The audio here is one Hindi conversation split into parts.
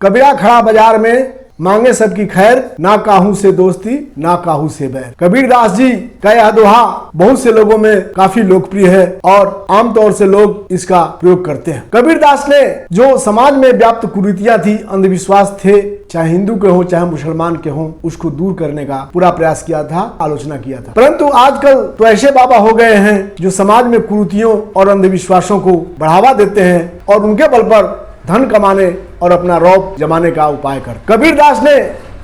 कबीरा खड़ा बाजार में मांगे सबकी खैर, ना काहू से दोस्ती ना काहू से बैर। कबीरदास जी का यह दोहा बहुत से लोगों में काफी लोकप्रिय है और आमतौर से लोग इसका प्रयोग करते हैं। कबीरदास ने जो समाज में व्याप्त कुरीतियां थी, अंधविश्वास थे, चाहे हिंदू के हो चाहे मुसलमान के हो, उसको दूर करने का पूरा प्रयास किया था, आलोचना किया था। परंतु आजकल तो ऐसे बाबा हो गए हैं जो समाज में कुरीतियों और अंधविश्वासों को बढ़ावा देते हैं और उनके बल पर धन कमाने और अपना रौब जमाने का उपाय कर। कबीरदास ने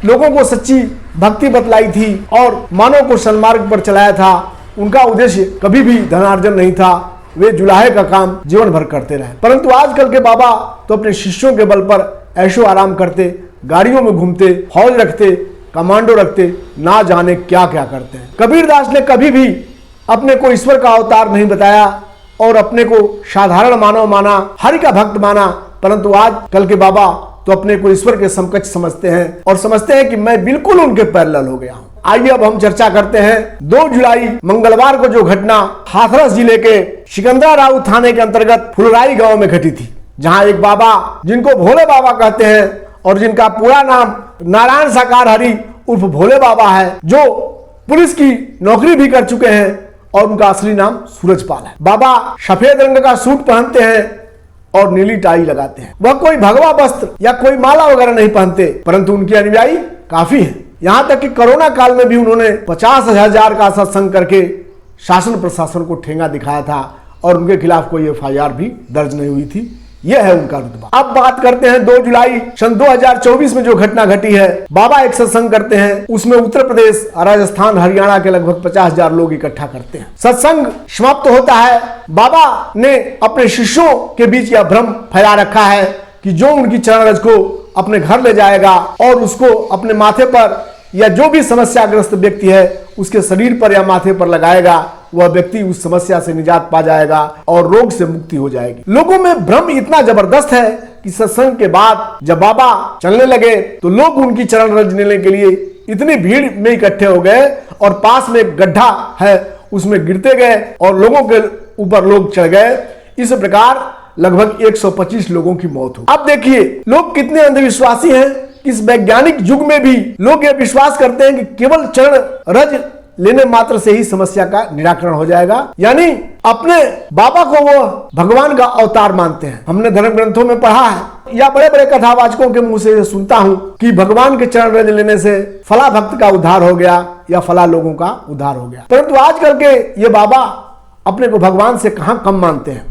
लोगों को सच्ची भक्ति बतलाई थी और मानव को सन्मार्ग पर चलाया था। उनका उद्देश्य कभी भी धनार्जन नहीं था, वे जुलाहे का काम जीवन भर करते रहे। परंतु आजकल के बाबा तो अपने शिष्यों के बल पर ऐशो आराम करते, गाड़ियों में घूमते, फौज रखते, कमांडो रखते, ना जाने क्या क्या करते हैं। कबीरदास ने कभी भी अपने को ईश्वर का अवतार नहीं बताया और अपने को साधारण मानव माना, हरि का भक्त माना। परंतु आज कल के बाबा तो अपने को ईश्वर के समकक्ष समझते हैं और समझते हैं कि मैं बिल्कुल उनके पैरेलल हो गया हूं। आइए अब हम चर्चा करते हैं 2 जुलाई मंगलवार को जो घटना हाथरस जिले के सिकंदराबाद थाने के अंतर्गत फुलराई गांव में घटी थी, जहां एक बाबा जिनको भोले बाबा कहते हैं और जिनका पूरा नाम नारायण साकार हरि उर्फ भोले बाबा है, जो पुलिस की नौकरी भी कर चुके हैं और उनका असली नाम सूरजपाल है। बाबा सफेद रंग का सूट पहनते हैं और नीली टाई लगाते हैं। वह कोई भगवा वस्त्र या कोई माला वगैरह नहीं पहनते, परंतु उनके अनुयायी काफी हैं। यहाँ तक कि कोरोना काल में भी उन्होंने 50,000 का सत्संग करके शासन प्रशासन को ठेंगा दिखाया था और उनके खिलाफ कोई FIR भी दर्ज नहीं हुई थी। यह है उनका रुतबा। अब बात करते हैं 2 जुलाई सन 2024 में जो घटना घटी है। बाबा एक सत्संग करते हैं, उसमें उत्तर प्रदेश, राजस्थान, हरियाणा के लगभग 50,000 लोग इकट्ठा करते हैं। सत्संग समाप्त होता है। बाबा ने अपने शिष्यों के बीच यह भ्रम फैला रखा है कि जो उनकी चरण रज को अपने घर ले जाएगा और उसको अपने माथे पर या जो भी समस्याग्रस्त व्यक्ति है उसके शरीर पर या माथे पर लगाएगा, वह व्यक्ति उस समस्या से निजात पा जाएगा और रोग से मुक्ति हो जाएगी। लोगों में भ्रम इतना जबरदस्त है कि सत्संग के बाद जब बाबा चलने लगे तो लोग उनकी चरण रज लेने के लिए इतनी भीड़ में इकट्ठे हो गए और पास में एक गड्ढा है उसमें गिरते गए और लोगों के ऊपर लोग चढ़ गए। इस प्रकार लगभग 125 लोगों की मौत हुई। अब देखिए लोग कितने अंधविश्वासी हैं। इस वैज्ञानिक युग में भी लोग यह विश्वास करते हैं कि केवल चरण रज लेने मात्र से ही समस्या का निराकरण हो जाएगा, यानी अपने बाबा को वो भगवान का अवतार मानते हैं। हमने धर्म ग्रंथों में पढ़ा है या बड़े बड़े कथावाचकों के मुंह से सुनता हूं कि भगवान के चरण रज लेने से फला भक्त का उद्धार हो गया या फला लोगों का उद्धार हो गया। परंतु आजकल के ये बाबा अपने को भगवान से कहां कम मानते हैं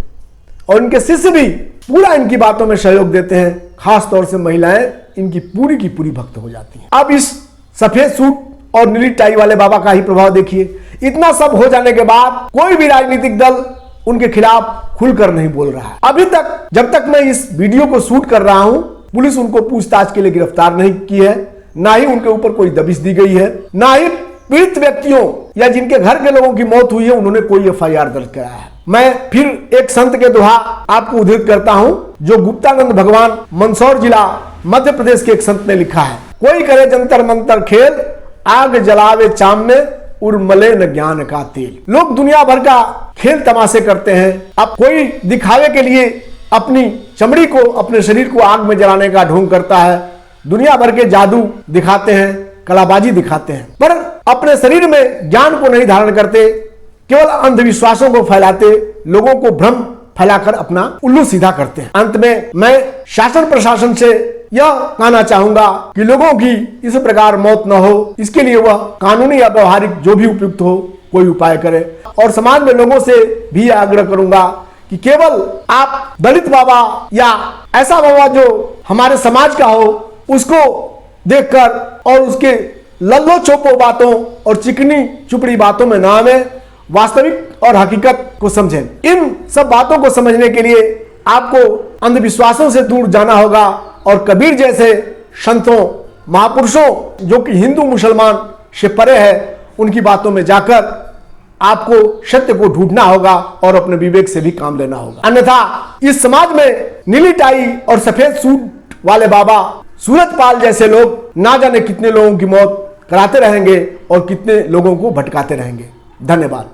और इनके शिष्य भी पूरा इनकी बातों में सहयोग देते हैं। खास तौर से महिलाएं इनकी पूरी की पूरी भक्त हो जाती हैं। अब इस सफेद सूट और नीली टाई वाले बाबा का ही प्रभाव देखिए। इतना सब हो जाने के बाद कोई भी राजनीतिक दल उनके खिलाफ खुलकर नहीं बोल रहा है। अभी तक जब तक मैं इस वीडियो को शूट कर रहा हूं, पुलिस उनको पूछताछ के लिए गिरफ्तार नहीं की है, ना ही उनके ऊपर कोई दबिश दी गई है, ना ही पीड़ित व्यक्तियों या जिनके घर के लोगों की मौत हुई है उन्होंने कोई FIR दर्ज कराया है। मैं फिर एक संत के दोहा आपको उद्धृत करता हूं जो गुप्तानंद भगवान मंदसौर जिला मध्य प्रदेश के एक संत ने लिखा है। कोई करे जंतर मंतर खेल, आग जलावे चाम में, उर्मले न ज्ञान का तेल। लोग दुनिया भर का खेल तमाशे करते हैं। अब कोई दिखावे के लिए अपनी चमड़ी को, अपने शरीर को आग में जलाने का ढोंग करता है, दुनिया भर के जादू दिखाते हैं, कलाबाजी दिखाते हैं, पर अपने शरीर में ज्ञान को नहीं धारण करते, केवल अंधविश्वासों को फैलाते, लोगों को भ्रम फैलाकर अपना उल्लू सीधा करते हैं। अंत में मैं शासन प्रशासन से यह कहना चाहूंगा कि लोगों की इस प्रकार मौत न हो, इसके लिए वह कानूनी या व्यवहारिक जो भी उपयुक्त हो कोई उपाय करे। और समाज में लोगों से भी आग्रह करूंगा कि केवल आप दलित बाबा या ऐसा बाबा जो हमारे समाज का हो उसको देखकर और उसके लल्लो चोपो बातों और चिकनी चुपड़ी बातों में ना आवे, वास्तविक और हकीकत को समझें। इन सब बातों को समझने के लिए आपको अंधविश्वासों से दूर जाना होगा और कबीर जैसे संतों, महापुरुषों जो कि हिंदू मुसलमान से परे है, उनकी बातों में जाकर आपको सत्य को ढूंढना होगा और अपने विवेक से भी काम लेना होगा। अन्यथा इस समाज में नीली टाई और सफेद सूट वाले बाबा सूरजपाल जैसे लोग ना जाने कितने लोगों की मौत कराते रहेंगे और कितने लोगों को भटकाते रहेंगे। धन्यवाद।